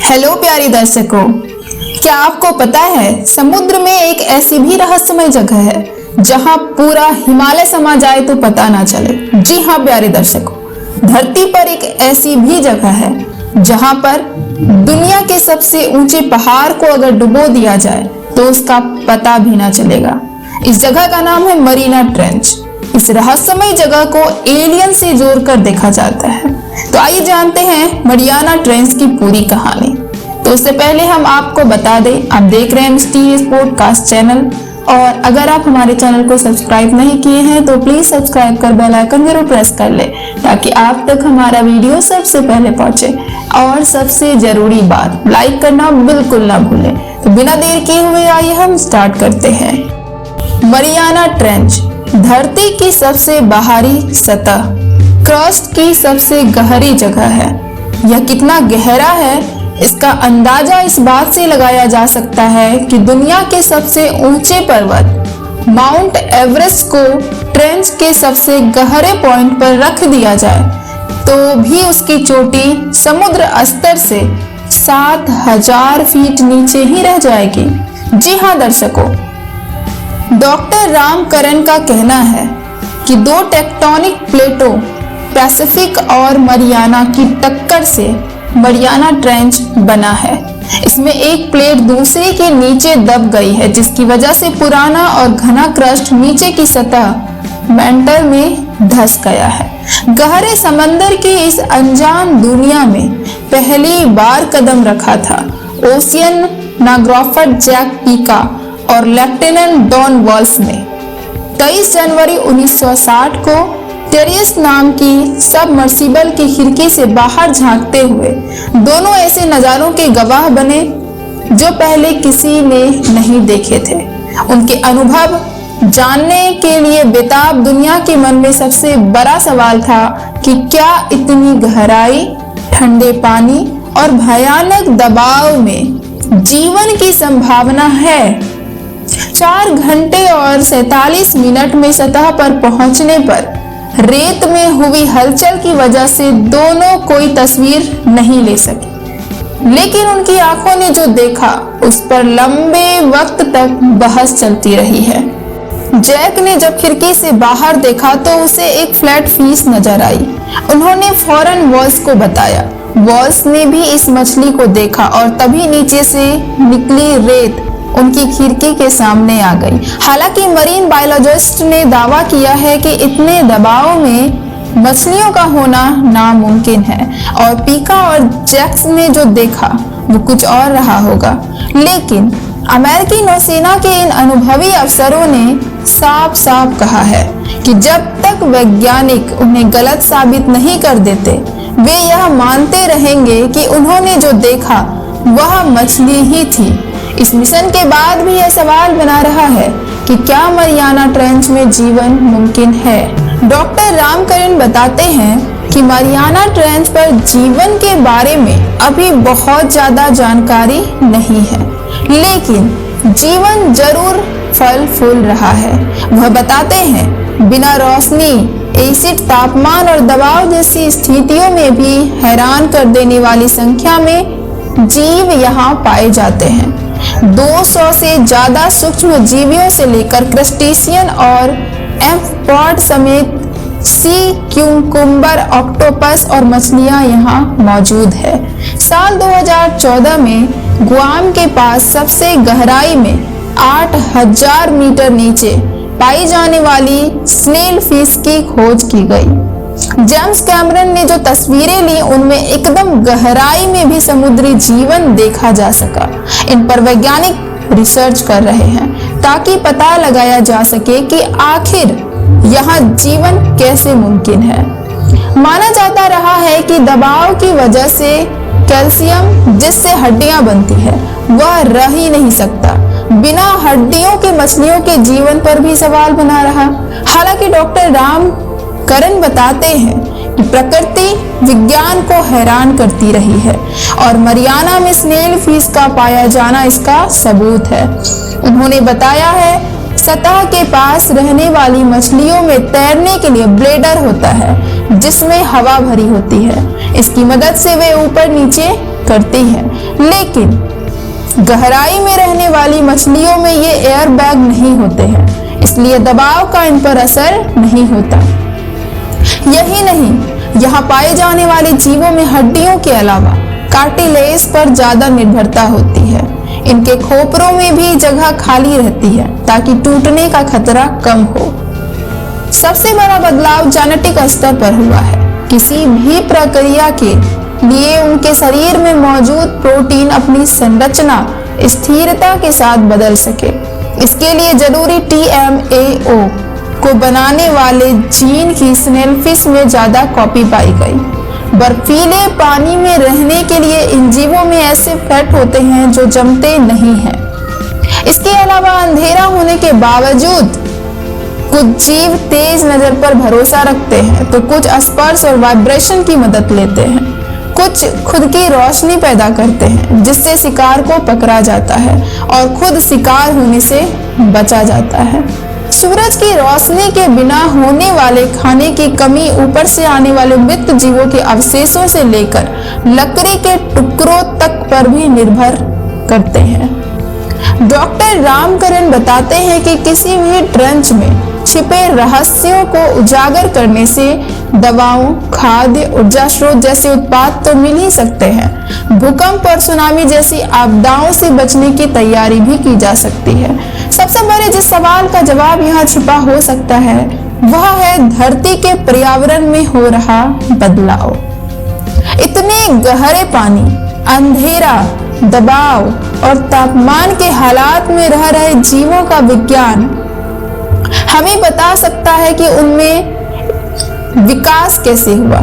Hello प्यारे दर्शकों, क्या आपको पता है समुद्र में एक ऐसी भी रहस्यमय जगह है जहां पूरा हिमालय समा जाए तो पता ना चले। जी हाँ प्यारे दर्शकों, धरती पर एक ऐसी भी जगह है जहां पर दुनिया के सबसे ऊंचे पहाड़ को अगर डुबो दिया जाए तो उसका पता भी ना चलेगा। इस जगह का नाम है मरीना ट्रेंच। इस रहस्यमय जगह को एलियन से जोड़कर देखा जाता है। तो आइए जानते हैं मरियाना ट्रेंच की पूरी कहानी। तो उससे पहले हम आपको बता दें, आप देख रहे हैं मिस्टीरियस पॉडकास्ट चैनल, और अगर आप हमारे चैनल को सब्सक्राइब नहीं किए हैं तो प्लीज सब्सक्राइब कर बेल आइकन जरूर प्रेस कर ले ताकि आप तक हमारा वीडियो सबसे पहले पहुंचे। और सबसे जरूरी बात, लाइक करना बिल्कुल ना भूलें। तो बिना देर किए हुए आइए हम स्टार्ट करते हैं। मरियाना ट्रेंच धरती की सबसे बाहरी सतह, क्रस्ट की सबसे गहरी जगह है। यह कितना गहरा है इसका अंदाजा इस बात से लगाया जा सकता है कि दुनिया के सबसे ऊंचे पर्वत माउंट एवरेस्ट को ट्रेंच के सबसे गहरे पॉइंट पर रख दिया जाए तो भी उसकी चोटी समुद्र स्तर से 7000 फीट नीचे ही रह जाएगी। जी हाँ दर्शकों, डॉक्टर रामकरण का कहना है कि दो टेक्टोनिक प्लेटों पैसिफिक और मरियाना की टक्कर से मरियाना ट्रेंच बना है। इसमें एक प्लेट दूसरे के नीचे दब गई है जिसकी वजह से पुराना और घना क्रस्ट नीचे की सतह मेंटल में धंस गया है। गहरे समंदर की इस अनजान दुनिया में पहली बार कदम रखा था ओशियन नाग्राफट जैक पीका और लेफ्टिनेंट डॉन वॉल्स ने। 23 जनवरी 1960 को टेरियस नाम की सबमर्सिबल की खिड़की से बाहर झांकते हुए दोनों ऐसे नजारों के गवाह बने जो पहले किसी ने नहीं देखे थे। उनके अनुभव जानने के लिए बेताब दुनिया के मन में सबसे बड़ा सवाल था कि क्या इतनी गहराई, ठंडे पानी और भयानक दबाव में जीवन की संभावना है। 4 घंटे और 47 मिनट में सतह पर पहुंचने पर रेत में हुई हलचल की वजह से दोनों कोई तस्वीर नहीं ले सके, लेकिन उनकी आंखों ने जो देखा उस पर लंबे वक्त तक बहस चलती रही है। जैक ने जब खिड़की से बाहर देखा तो उसे एक फ्लैट फिश नजर आई। उन्होंने फौरन वॉल्स को बताया। वॉल्स ने भी इस मछली को देखा और तभी नीचे से निकली रेत उनकी खिड़की के सामने आ गई। हालांकि मरीन बायोलॉजिस्ट ने दावा किया है कि इतने दबाव में मछलियों का होना नामुमकिन है और पीका और जैक्स ने जो देखा वो कुछ और रहा होगा। लेकिन अमेरिकी नौसेना के इन अनुभवी अफसरों ने साफ साफ कहा है कि जब तक वैज्ञानिक उन्हें गलत साबित नहीं कर देते वे यह मानते रहेंगे कि उन्होंने जो देखा वह मछली ही थी। इस मिशन के बाद भी यह सवाल बना रहा है कि क्या मरियाना ट्रेंच में जीवन मुमकिन है। डॉक्टर रामकरण बताते हैं कि मरियाना ट्रेंच पर जीवन के बारे में अभी बहुत ज्यादा जानकारी नहीं है, लेकिन जीवन जरूर फल फूल रहा है। वह बताते हैं बिना रोशनी, एसिड, तापमान और दबाव जैसी स्थितियों में भी हैरान कर देने वाली संख्या में जीव यहाँ पाए जाते हैं। 200 से ज्यादा सूक्ष्म जीवियों से लेकर क्रस्टेशियन और एम्फीपॉड समेत सी क्यूकम्बर, ऑक्टोपस और मछलियां यहाँ मौजूद है। साल 2014 में गुआम के पास सबसे गहराई में 8000 मीटर नीचे पाई जाने वाली स्नेल फिश की खोज की गई। जेम्स कैमरन ने जो तस्वीरें ली उनमें एकदम गहराई में भी समुद्री जीवन देखा जा सका। इन पर वैज्ञानिक रिसर्च कर रहे हैं ताकि पता लगाया जा सके कि आखिर यहाँ जीवन कैसे मुमकिन है। माना जाता रहा है कि दबाव की वजह से कैल्शियम जिससे हड्डियां बनती है वह रह ही नहीं सकता। बिना हड्डियों के मछलियों के जीवन पर भी सवाल बना रहा। हालांकि डॉक्टर रामकरण बताते हैं कि प्रकृति विज्ञान को हैरान करती रही है और मरियाना में स्नेल फिश का पाया जाना इसका सबूत है। उन्होंने बताया है सतह के पास रहने वाली मछलियों में तैरने के लिए ब्लेडर होता है जिसमें हवा भरी होती है। इसकी मदद से वे ऊपर नीचे करती है। लेकिन गहराई में रहने वाली मछलियों में ये एयर बैग नहीं होते हैं, इसलिए दबाव का इन पर असर नहीं होता। यही नहीं, यहाँ पाए जाने वाले जीवों में हड्डियों के अलावा कार्टिलेज पर ज्यादा निर्भरता होती है। इनके खोपरों में भी जगह खाली रहती है ताकि टूटने का खतरा कम हो। सबसे बड़ा बदलाव जेनेटिक स्तर पर हुआ है। किसी भी प्रक्रिया के लिए उनके शरीर में मौजूद प्रोटीन अपनी संरचना स्थिरता के साथ बदल सके। इसके लिए जरूरी TMAO को बनाने वाले जीन की स्नेलफिश में ज्यादा कॉपी पाई गई। बर्फीले पानी में रहने के लिए इन जीवों में ऐसे फैट होते हैं जो जमते नहीं हैं। इसके अलावा अंधेरा होने के बावजूद कुछ जीव तेज नजर पर भरोसा रखते हैं, तो कुछ स्पर्श और वाइब्रेशन की मदद लेते हैं। कुछ खुद की रोशनी पैदा करते हैं जिससे शिकार को पकड़ा जाता है और खुद शिकार होने से बचा जाता है। सूरज की रोशनी के बिना होने वाले खाने की कमी ऊपर से आने वाले मृत जीवों के अवशेषों से लेकर लकड़ी के टुकड़ों तक पर भी निर्भर करते हैं। डॉक्टर रामकरण बताते हैं कि किसी भी ट्रेंच में छिपे रहस्यों को उजागर करने से दवाओं, खाद्य, ऊर्जा स्रोत जैसे उत्पाद तो मिल ही सकते हैं। भूकंप और सुनामी जैसी आपदाओं से बचने की तैयारी भी की जा सकती है। सबसे बड़े जिस सवाल का जवाब यहाँ छिपा हो सकता है वह है धरती के पर्यावरण में हो रहा बदलाव। इतने गहरे पानी, अंधेरा, दबाव और तापमान के हालात में रह रहे जीवों का विज्ञान हमें बता सकता है कि उनमें विकास कैसे हुआ।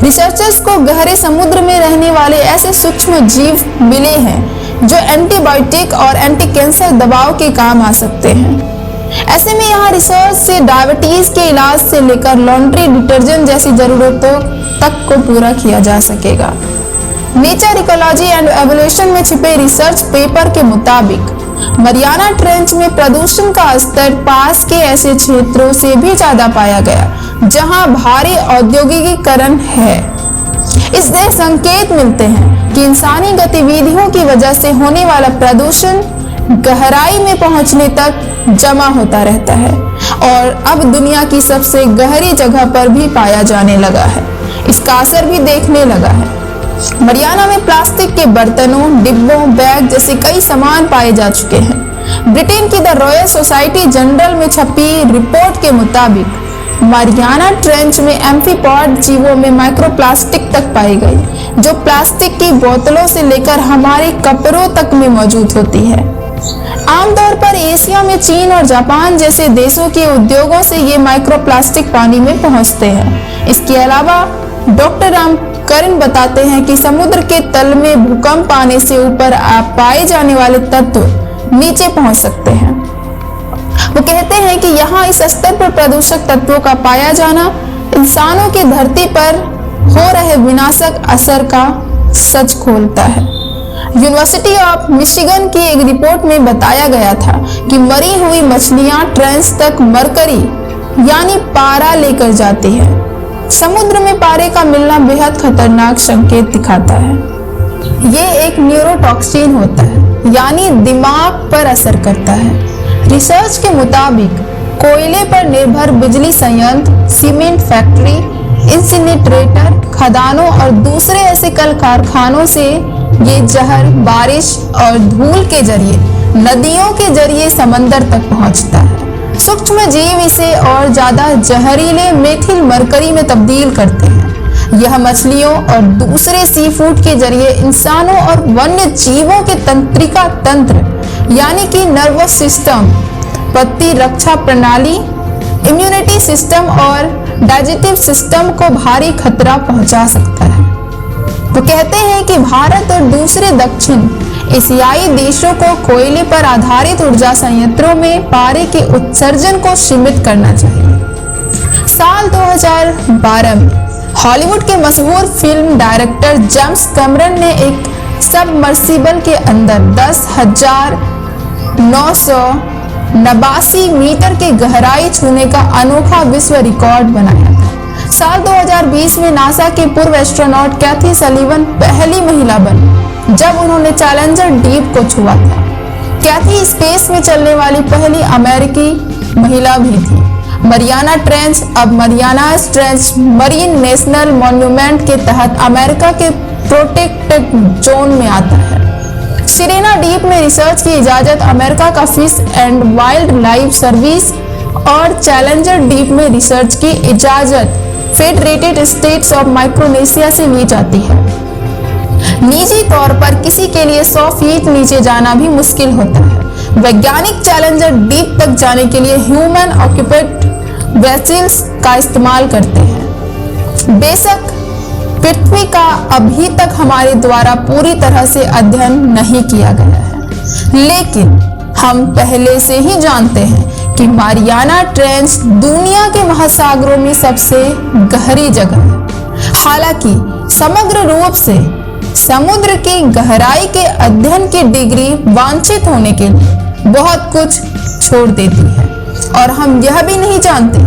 रिसर्चर्स को गहरे समुद्र में रहने वाले ऐसे सूक्ष्म जीव मिले हैं जो एंटीबायोटिक और एंटी कैंसर दवाओं के काम आ सकते हैं। ऐसे में यहाँ रिसर्च से डायबिटीज के इलाज से लेकर लॉन्ड्री डिटर्जेंट जैसी जरूरतों तक को पूरा किया जा सकेगा। नेचर इकोलॉजी एंड एवोल्यूशन में छिपे रिसर्च पेपर के मुताबिक मरियाना ट्रेंच में प्रदूषण का स्तर पास के ऐसे क्षेत्रों से भी ज्यादा पाया गया जहां भारी औद्योगिकीकरण है। इससे संकेत मिलते हैं कि इंसानी गतिविधियों की वजह से होने वाला प्रदूषण गहराई में पहुंचने तक जमा होता रहता है और अब दुनिया की सबसे गहरी जगह पर भी पाया जाने लगा है। इसका असर भी देखने लगा है। मरियाना में प्लास्टिक के बर्तनों, डिब्बों, बैग जैसे कई सामान पाए जा चुके हैं। ब्रिटेन की द रॉयल सोसाइटी जनरल में छपी रिपोर्ट के मुताबिक मरियाना ट्रेंच में एम्फीपॉड जीवों में माइक्रोप्लास्टिक तक पाई गई जो प्लास्टिक की बोतलों से लेकर हमारे कपड़ों तक में मौजूद होती है। आमतौर पर एशिया में चीन और जापान जैसे देशों के उद्योगों से ये माइक्रोप्लास्टिक पानी में पहुंचते हैं। इसके अलावा डॉक्टर रामकरण बताते हैं कि समुद्र के तल में भूकंप आने से ऊपर पाए जाने वाले तत्व नीचे पहुंच सकते हैं। वो कहते हैं कि यहाँ इस स्तर पर प्रदूषक तत्वों का पाया जाना इंसानों की धरती पर हो रहे विनाशक असर का सच खोलता है। यूनिवर्सिटी ऑफ मिशिगन की एक रिपोर्ट में बताया गया था कि मरी हुई मछलियां ट्रेंच तक मरकरी यानी पारा लेकर जाती है। समुद्र में पारे का मिलना बेहद खतरनाक संकेत दिखाता है। ये एक न्यूरोटॉक्सिन होता है यानी दिमाग पर असर करता है। रिसर्च के मुताबिक कोयले पर निर्भर बिजली संयंत्र, सीमेंट फैक्ट्री, इंसिनरेटर, खदानों और दूसरे ऐसे कल कारखानों से ये जहर बारिश और धूल के जरिए नदियों के जरिए समंदर तक पहुंचता है। सूक्ष्म जीव इसे और ज्यादा जहरीले मेथिल मरकरी में तब्दील करते हैं। यह मछलियों और दूसरे सी फूड के जरिए इंसानों और वन्य जीवों के तंत्रिका तंत्र यानी कि नर्वस सिस्टम, प्रतिरक्षा प्रणाली, इम्यूनिटी सिस्टम और डाइजेस्टिव सिस्टम को भारी खतरा पहुंचा सकता है। वो कहते हैं कि भारत और दूसरे दक्षिण एशियाई देशों को कोयले पर आधारित ऊर्जा संयंत्रों में पारे के उत्सर्जन को सीमित करना चाहिए। साल 2012 में हॉलीवुड के मशहूर फिल्म डायरेक्टर जेम्स कैमरन ने एक सबमर्सिबल के अंदर 10,900 89 मीटर की गहराई छूने का अनोखा विश्व रिकॉर्ड बनाया था। साल 2020 में नासा के पूर्व एस्ट्रोनॉट कैथी सलीवन पहली महिला बनी जब उन्होंने चैलेंजर डीप को छुआ था। कैथी स्पेस में चलने वाली पहली अमेरिकी महिला भी थी। मरियाना ट्रेंच अब Mariana trench marine national monument के तहत अमेरिका के प्रोटेक्टेड जोन में आता है। सिरेना डीप में रिसर्च की इजाजत अमेरिका का fish and wild life service और चैलेंजर डीप में रिसर्च की इजाजत फेडरेटेड स्टेट्स ऑफ माइक्रोनेशिया से ली जाती है। निजी तौर पर किसी के लिए 100 फीट नीचे जाना भी मुश्किल होता है। वैज्ञानिक चैलेंजर डीप तक जाने के लिए ह्यूमन ऑक्यूपेड वेसल्स का इस्तेमाल करते हैं। बेशक पृथ्वी का अभी तक हमारे द्वारा पूरी तरह से अध्ययन नहीं किया गया है, लेकिन हम पहले से ही जानते हैं कि मारियाना ट्रेंच दुनिया के महासागरों में सबसे गहरी जगह है। हालांकि समग्र रूप से समुद्र की गहराई के अध्ययन की डिग्री वांछित होने के लिए बहुत कुछ छोड़ देती है और हम यह भी नहीं जानते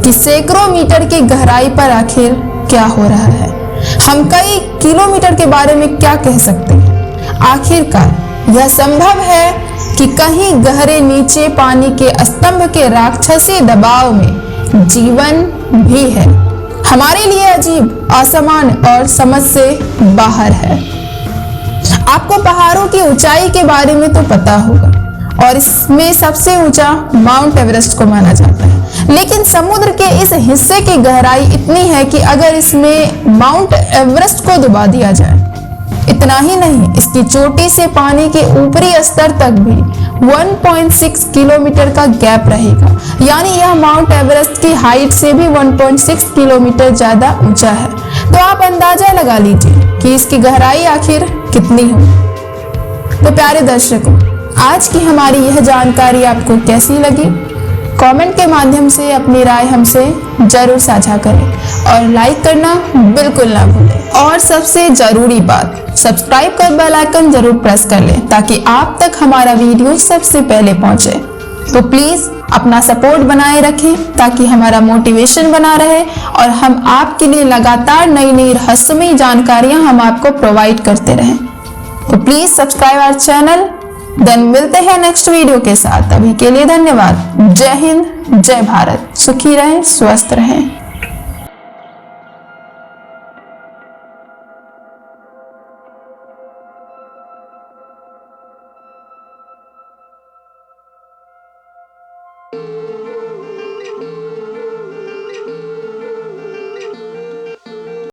कि सैकड़ों मीटर की गहराई पर आखिर क्या हो रहा है। हम कई किलोमीटर के बारे में क्या कह सकते हैं। आखिरकार यह संभव है कि कहीं गहरे नीचे पानी के स्तंभ के राक्षसी दबाव में जीवन भी है। हमारे लिए अजीब, असामान्य और समझ से बाहर है। आपको पहाड़ों की ऊंचाई के बारे में तो पता होगा और इसमें सबसे ऊंचा माउंट एवरेस्ट को माना जाता है, लेकिन समुद्र के इस हिस्से की गहराई इतनी है कि अगर इसमें माउंट एवरेस्ट को दबा दिया जाए, इतना ही नहीं, इसकी चोटी से पानी के ऊपरी स्तर तक भी 1.6 किलोमीटर का गैप रहेगा। यानी यह माउंट एवरेस्ट की हाइट से भी 1.6 किलोमीटर ज्यादा ऊंचा है। तो आप अंदाजा लगा लीजिए कि इसकी गहराई आखिर कितनी हो। तो प्यारे दर्शकों, आज की हमारी यह जानकारी आपको कैसी लगी? कमेंट के माध्यम से अपनी राय हमसे जरूर साझा करें और लाइक करना बिल्कुल ना भूलें। और सबसे जरूरी बात, सब्सक्राइब कर बेल आइकन जरूर प्रेस कर लें ताकि आप तक हमारा वीडियो सबसे पहले पहुंचे। तो प्लीज अपना सपोर्ट बनाए रखें ताकि हमारा मोटिवेशन बना रहे और हम आपके लिए लगातार नई नई रहस्यमयी जानकारियां हम आपको प्रोवाइड करते रहें। तो please subscribe our channel. Then मिलते हैं नेक्स्ट वीडियो के साथ। अभी के लिए धन्यवाद। जय हिंद, जय भारत। सुखी रहें, स्वस्थ रहें।